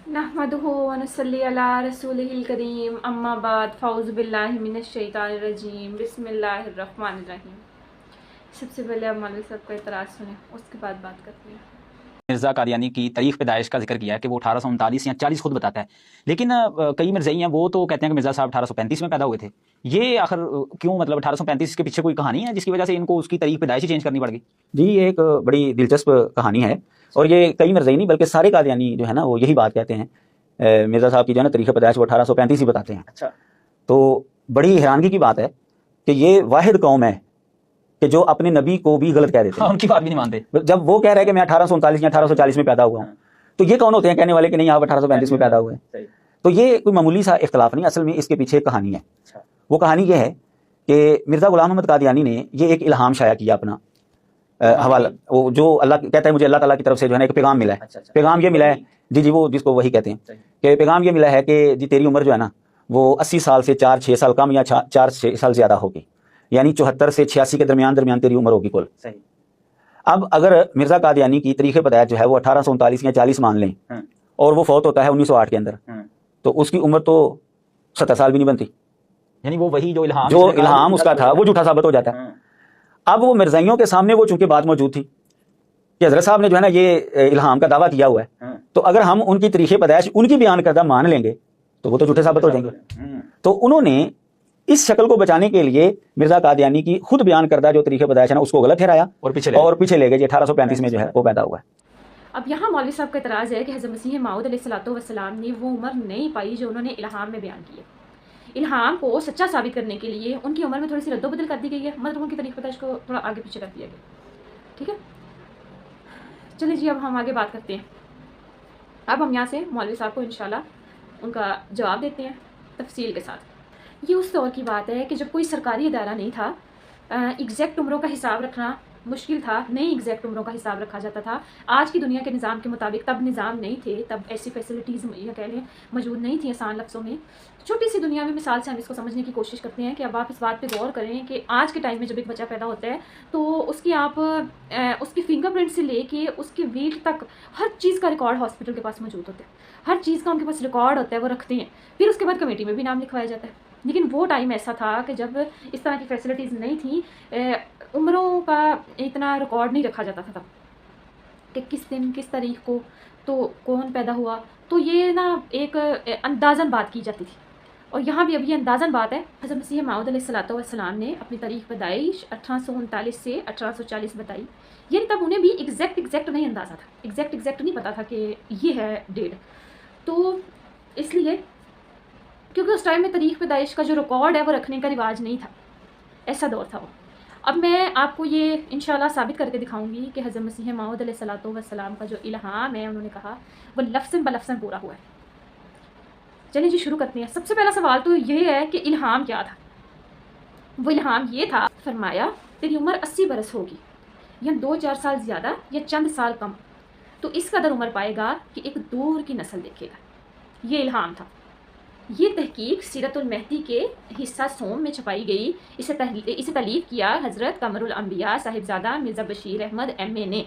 नहमदुहु व नसल्ली अला रसूलिहिल करीम अम्मा बाद फ़ाउज़ु बिल्लाहि मिनश शैतानिर रजीम बिस्मिल्लाहिर रहमानिर रहीम। सबसे पहले आप मौलवी साहब का इतराज़ सुने, उसके बाद बात करते हैं। मिर्ज़ा कादियानी की तारीख़ पैदाइश का जिक्र किया है कि वो 1839 या 40 खुद बताता है, लेकिन कई मिर्ज़ाई हैं वो तो कहते हैं कि मिर्ज़ा साहब 1835 में पैदा हुए थे। ये आखिर क्यों, मतलब 1835 के पीछे कोई कहानी है जिसकी वजह से इनको उसकी तारीख़ पैदाइश ही चेंज करनी पड़ गई? जी, ये एक बड़ी दिलचस्प कहानी है और ये कई मिर्ज़ाई नहीं बल्कि सारे कादियानी जो है ना वो यही बात कहते हैं। मिर्ज़ा साहब की जो है ना तारीख़ पैदाइश वो 1835 ही बताते हैं। अच्छा, तो बड़ी हैरानगी की बात है कि ये वाहिद कौम है कि जो अपने नबी को भी गलत कह देते हैं। उनकी बात भी नहीं मानते। जब वो कह रहे हैं कि मैं 1839 या 1840 में पैदा हुआ हूँ, तो ये कौन होते हैं कहने वाले कि नहीं आप 1835 में पैदा हुए? तो ये कोई मामूली सा इख्तलाफ नहीं, असल में इसके पीछे एक कहानी है। वो कहानी ये है कि मिर्ज़ा गुलाम अहमद कादियानी ने ये एक इल्हाम शाया किया अपना हवाला, वो जो अल्लाह कहता है मुझे अल्लाह ताला की तरफ से जो है ना एक पैगाम मिला है। पैगाम ये मिला है जी, वो जिसको वही कहते हैं कि पैगाम ये मिला है कि जी तेरी उम्र जो है ना वो 80 साल से 4-6 साल कम या 4-6 साल ज़्यादा होगी, यानी 74 से 86 के दरमियान तेरी उम्र होगी कुल। सही। अब अगर मिर्ज़ा कादियानी की तारीख़ पैदाइश जो है वो 1839 या 40 मान लें और वो फौत होता है 1908 के अंदर, तो उसकी उम्र तो 70 साल भी नहीं बनती, यानी वो वही जो इल्हाम उसका था वो झूठा साबित हो जाता है। अब वो मिर्ज़ाइयों के सामने वो चूंकि बात मौजूद थी कि हज़रत साहब ने जो है ना ये इल्हाम का दावा किया हुआ है, तो अगर हम उनकी तारीख़ पैदाइश उनकी बयान करदा मान लेंगे तो वो तो झूठे साबित हो जाएंगे। तो उन्होंने इस शक्ल को बचाने के लिए मिर्ज़ा कादियानी की खुद बयान करदा जो तरीक़े पैदाइश है ना उसको गलत ठहराया और पीछे ले गए जी 1835 में जो है वो पैदा हुआ है। अब यहाँ मौलवी साहब का इतराज़ है कि हज़रत मसीह मौऊद अलैहिस्सलातु वस्सलाम ने वो उम्र नहीं पाई जो उन्होंने इल्हाम में बयान की है। इल्हाम को सच्चा साबित करने के लिए उनकी उम्र में थोड़ी सी रद्दोबदल कर दी गई है, मतलब उनकी तारीख़ पैदाइश को थोड़ा आगे पीछे कर दिया गया। ठीक है, चलिए जी अब हम आगे बात करते हैं। अब हम यहाँ से मौलवी साहब को इंशाल्लाह उनका जवाब देते हैं तफसील के साथ। ये उस दौर की बात है कि जब कोई सरकारी इदारा नहीं था, एग्जैक्ट उम्रों का हिसाब रखना मुश्किल था, नहीं एग्जैक्ट उम्रों का हिसाब रखा जाता था। आज की दुनिया के निज़ाम के मुताबिक तब निज़ाम नहीं थे, तब ऐसी फैसिलिटीज़ या कह लें मौजूद नहीं थी। आसान लफ्ज़ों में छोटी सी दुनिया में मिसाल से हम इसको समझने की कोशिश करते हैं कि अब आप इस बात पे गौर करें कि आज के टाइम में जब एक बच्चा पैदा होता है तो उसकी आप उसकी फिंगरप्रिंट से लेके उसके वेट तक हर चीज़ का रिकॉर्ड हॉस्पिटल के पास मौजूद होता है, हर चीज़ का उनके पास रिकॉर्ड होता है, वो रखते हैं। फिर उसके बाद कमेटी में भी नाम लिखवाया जाता है। लेकिन वो टाइम ऐसा था कि जब इस तरह की फैसिलिटीज़ नहीं थी, उम्रों का इतना रिकॉर्ड नहीं रखा जाता था तब कि किस दिन किस तारीख को तो कौन पैदा हुआ, तो ये ना एक अंदाज़न बात की जाती थी। और यहाँ भी अब ये अंदाज़न बात है। हज़रत मसीह मौऊद अलैहिस्सलातु वस्सलाम ने अपनी तारीख़ पैदाइश 1839 से 1840 बताई, यानी तब उन्हें भी एग्जैक्ट नहीं अंदाज़ा था, एग्जैक्ट नहीं पता था कि ये है डेट। तो इसलिए क्योंकि उस टाइम में तारीख़ पैदाइश का जो रिकॉर्ड है वो रखने का रिवाज नहीं था, ऐसा दौर था वो। अब मैं आपको ये इंशाल्लाह साबित करके दिखाऊंगी कि हज़रत मसीह मौऊद अलैहिस्सलातु वस्सलाम का जो इल्हाम है उन्होंने कहा वो लफ्ज़न बलफ्ज़न पूरा हुआ है। चलिए जी शुरू करते हैं। सबसे पहला सवाल तो ये है कि इल्हाम क्या था। वो इल्हाम ये था, फरमाया तेरी उम्र 80 बरस होगी, या 2-4 साल ज़्यादा या चंद साल कम, तो इस कदर उम्र पाएगा कि एक दूर की नस्ल देखेगा। ये इल्हाम था। ये तहकीक सीरतुल महदी के हिस्सा सोम में छपाई गई। इसे तलीफ़ किया हज़रत कमरुल अंबिया साहिबजादा मिर्ज़ा बशीर अहमद MA ने।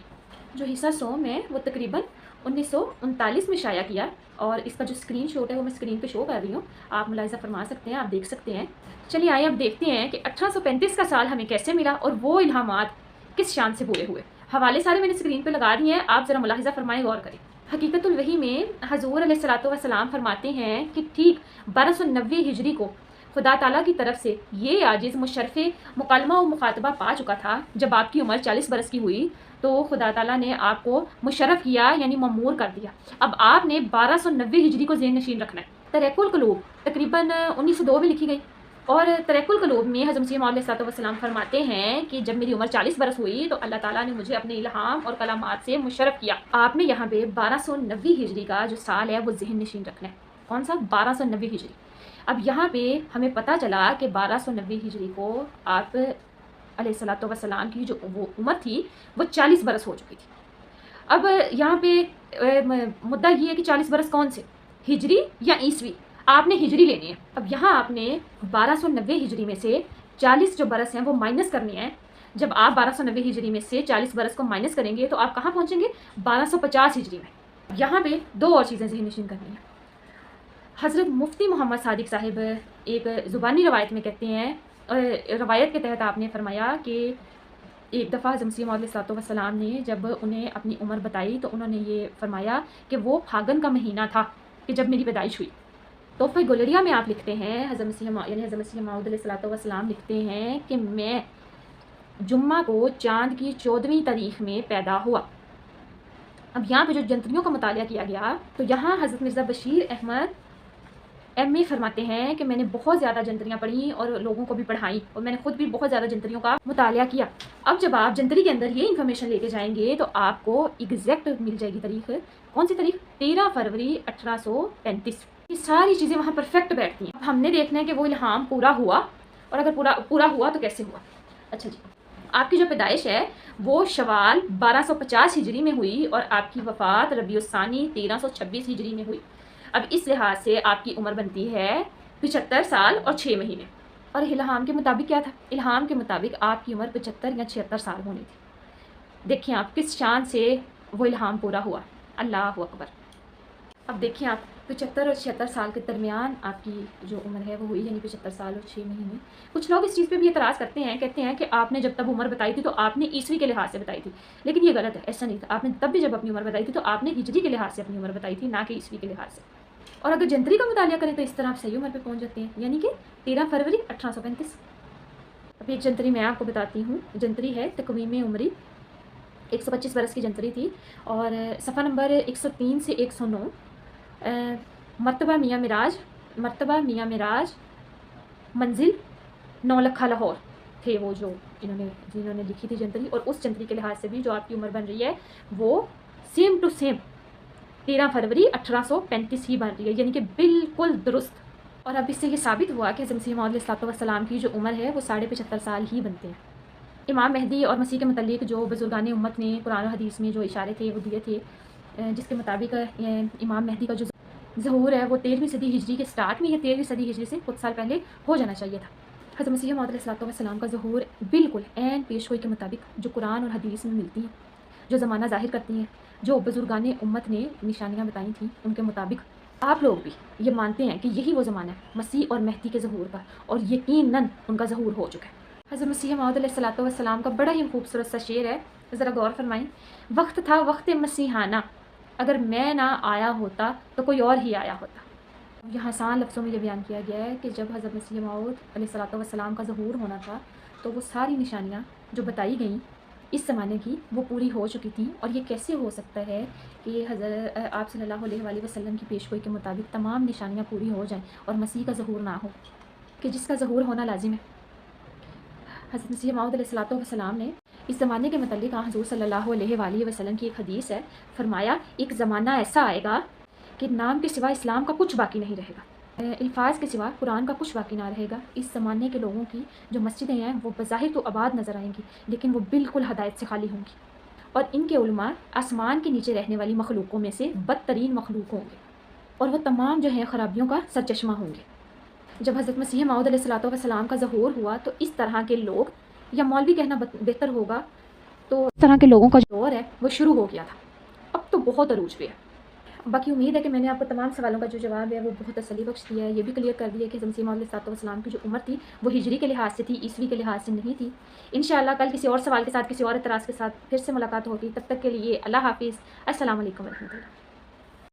जो हिस्सा सोम है वो तकरीबन 1939 में शाया किया, और इसका जो स्क्रीन शॉट है वो मैं स्क्रीन पे शो कर रही हूँ, आप मुलाहिज़ा फरमा सकते हैं, आप देख सकते हैं। चलिए आइए अब देखते हैं कि 1835 का साल हमें कैसे मिला और वो इल्हामात किस शान से पूरे हुए। हवाले सारे मैंने स्क्रीन पर लगा दिए हैं, आप ज़रा मुलाहिज़ा फरमाएं, गौर करें। हकीकतुल वही में हज़ूर अलैहिस्सलातु वस्सलाम फरमाते हैं कि ठीक 1290 हिजरी को खुदा ताला की तरफ से ये आजिज़ मुशर्रफ़ मुकलमा और मुखातबा पा चुका था। जब आपकी उम्र 40 बरस की हुई तो खुदा ताला ने आपको मुशर्रफ़ किया, यानी ममूर कर दिया। अब आपने 1290 हिजरी को ज़हन नशीन रखना है। तरीक़ुल क़ुलूब तकरीबन 1902 में लिखी गई, और तरीक़ुल क़ुलूब में हज़रत मसीह मौऊद अलैहिस्सलाम फरमाते हैं कि जब मेरी उम्र 40 बरस हुई तो अल्लाह ताला ने मुझे अपने इल्हाम और कलामात से मुशर्रफ़ किया। आपने यहाँ पे 1290 हिजरी का जो साल है वो ज़हन नशीन रखना है। कौन सा? 1290 हिजरी। अब यहाँ पे हमें पता चला कि 1290 हिजरी को आप अलैहिस्सलातु वस्सलाम की जो वो उम्र थी वो 40 बरस हो चुकी थी। अब यहाँ पे मुद्दा ये है कि 40 बरस कौन से, हिजरी या ईसवी? आपने हिजरी लेनी है। अब यहाँ आपने 1290 हिजरी में से 40 जो बरस हैं वो माइनस करनी है। जब आप 1290 हिजरी में से 40 बरस को माइनस करेंगे तो आप कहाँ पहुँचेंगे? 1250 हिजरी में। یہاں پہ دو اور چیزیں ذہن نشین کرنی ہیں. حضرت مفتی محمد صادق صاحب ایک زبانی روایت میں کہتے ہیں، روایت کے تحت آپ نے فرمایا کہ ایک دفعہ حضرت مسیح موعود علیہ السلام نے جب انہیں اپنی عمر بتائی تو انہوں نے یہ فرمایا کہ وہ پھاگن کا مہینہ تھا کہ جب میری پیدائش ہوئی. تحفہ گلریا میں آپ لکھتے ہیں، حضرت مسیح موعود علیہ السلام لکھتے ہیں کہ میں جمعہ کو چاند کی 14ویں تاریخ میں پیدا ہوا. اب یہاں پہ جو جنتریوں کا مطالعہ کیا گیا تو یہاں حضرت مرزا بشیر احمد ایم اے فرماتے ہیں کہ میں نے بہت زیادہ جنتریاں پڑھیں اور لوگوں کو بھی پڑھائیں، اور میں نے خود بھی بہت زیادہ جنتریوں کا مطالعہ کیا. اب جب آپ جنتری کے اندر یہ انفارمیشن لے کے جائیں گے تو آپ کو ایگزیکٹ مل جائے گی تاریخ. کون سی تاریخ؟ 13 فروری 1835. یہ ساری چیزیں وہاں پرفیکٹ بیٹھتی ہیں. اب ہم نے دیکھنا ہے کہ وہ الہام پورا ہوا، اور اگر پورا ہوا تو کیسے ہوا. اچھا جی، آپ کی جو پیدائش ہے وہ شوال 1250 ہجری میں ہوئی اور آپ کی وفات ربیع الثانی 1326 ہجری میں ہوئی. اب اس لحاظ سے آپ کی عمر بنتی ہے 75 سال اور 6 مہینے. اور الہام کے مطابق کیا تھا؟ الہام کے مطابق آپ کی عمر 75 یا 76 سال ہونی تھی. دیکھیں آپ کس شان سے وہ الہام پورا ہوا. اللہ اکبر. اب دیکھیں آپ 75 اور 76 سال کے درمیان آپ کی جو عمر ہے وہ ہوئی، یعنی 75 سال اور 6 مہینے. کچھ لوگ اس چیز پہ بھی اعتراض کرتے ہیں، کہتے ہیں کہ آپ نے جب تب عمر بتائی تھی تو آپ نے عیسوی کے لحاظ سے بتائی تھی. لیکن یہ غلط ہے، ایسا نہیں تھا. آپ نے تب بھی جب اپنی عمر بتائی تھی تو آپ نے ہجری کے لحاظ سے اپنی عمر بتائی تھی، نہ کہ عیسوی کے لحاظ سے. اور اگر جنتری کا مطالعہ کریں تو اس طرح آپ صحیح عمر پہ پہنچ جاتے ہیں، یعنی کہ 13 فروری 1835. اب ایک جنتری میں آپ کو بتاتی ہوں. جنتری ہے تقویم عمری، 125 برس کی جنتری تھی، اور صفحہ نمبر 103 سے 109. مرتبہ میاں معراج منزل 9 لکھہ لاہور تھے وہ جو جنہوں نے لکھی تھی جنتری. اور اس جنتری کے لحاظ سے بھی جو آپ کی عمر بن رہی ہے وہ سیم ٹو سیم 13 فروری 1835 ہی بن رہی ہے، یعنی کہ بالکل درست. اور اب اس سے یہ ثابت ہوا کہ حضرت مسیح موعود علیہ السلام کی جو عمر ہے وہ 75.5 سال ہی بنتے ہیں. امام مہدی اور مسیح کے متعلق جو بزرگان امت نے قرآن و حدیث میں جو اشارے تھے وہ دیے تھے، جس کے مطابق امام مہدی کا جو ظہور ہے وہ 13ویں صدی ہجری کے سٹارٹ میں یا 13ویں صدی ہجری سے کچھ سال پہلے ہو جانا چاہیے تھا. حضرت مسیح موعود علیہ السلام کا ظہور بالکل عین پیش گوئی کے مطابق جو قرآن اور حدیث میں ملتی ہیں، جو زمانہ ظاہر کرتی ہیں، جو بزرگان امت نے نشانیاں بتائی تھیں، ان کے مطابق آپ لوگ بھی یہ مانتے ہیں کہ یہی وہ زمانہ ہے مسیح اور مہدی کے ظہور کا، اور یقیناً ان کا ظہور ہو چکا ہے. حضرت مسیح موعود علیہ السلام کا بڑا ہی خوبصورت سا شعر ہے، ذرا غور فرمائیں. وقت تھا وقت مسیحانہ، اگر میں نہ آیا ہوتا تو کوئی اور ہی آیا ہوتا. یہاں آسان لفظوں میں یہ بیان کیا گیا ہے کہ جب حضرت مسیح موعود علیہ السلام کا ظہور ہونا تھا تو وہ ساری نشانیاں جو بتائی گئیں اس زمانے کی وہ پوری ہو چکی تھیں. اور یہ کیسے ہو سکتا ہے کہ حضرت آپ صلی اللہ علیہ وآلہ وسلم کی پیش گوئی کے مطابق تمام نشانیاں پوری ہو جائیں اور مسیح کا ظہور نہ ہو، کہ جس کا ظہور ہونا لازم ہے. حضرت مسیح موعود علیہ السلام نے اس زمانے کے متعلق حضور صلی اللہ علیہ وآلہ وسلم کی ایک حدیث ہے، فرمایا ایک زمانہ ایسا آئے گا کہ نام کے سوا اسلام کا کچھ باقی نہیں رہے گا، الفاظ کے سوا قرآن کا کچھ باقی نہ رہے گا. اس زمانے کے لوگوں کی جو مسجدیں ہیں وہ بظاہر تو آباد نظر آئیں گی لیکن وہ بالکل ہدایت سے خالی ہوں گی، اور ان کے علماء آسمان کے نیچے رہنے والی مخلوقوں میں سے بدترین مخلوق ہوں گے، اور وہ تمام جو ہیں خرابیوں کا سرچشمہ ہوں گے. جب حضرت مسیح موعود علیہ السلام کا ظہور ہوا تو اس طرح کے لوگ، یا مولوی کہنا بہتر ہوگا، تو اس طرح کے لوگوں کا جو دور ہے وہ شروع ہو گیا تھا. اب تو بہت عروج پہ ہے. باقی امید ہے کہ میں نے آپ کو تمام سوالوں کا جو جواب ہے وہ بہت تسلی بخش دیا ہے. یہ بھی کلیئر کر دیا کہ حضرت مسیح موعود علیہ السلام کی جو عمر تھی وہ ہجری کے لحاظ سے تھی، عیسوی کے لحاظ سے نہیں تھی. انشاءاللہ کل کسی اور سوال کے ساتھ، کسی اور اعتراض کے ساتھ پھر سے ملاقات ہوگی. تب تک کے لیے اللہ حافظ. السلام علیکم ورحمۃ اللہ.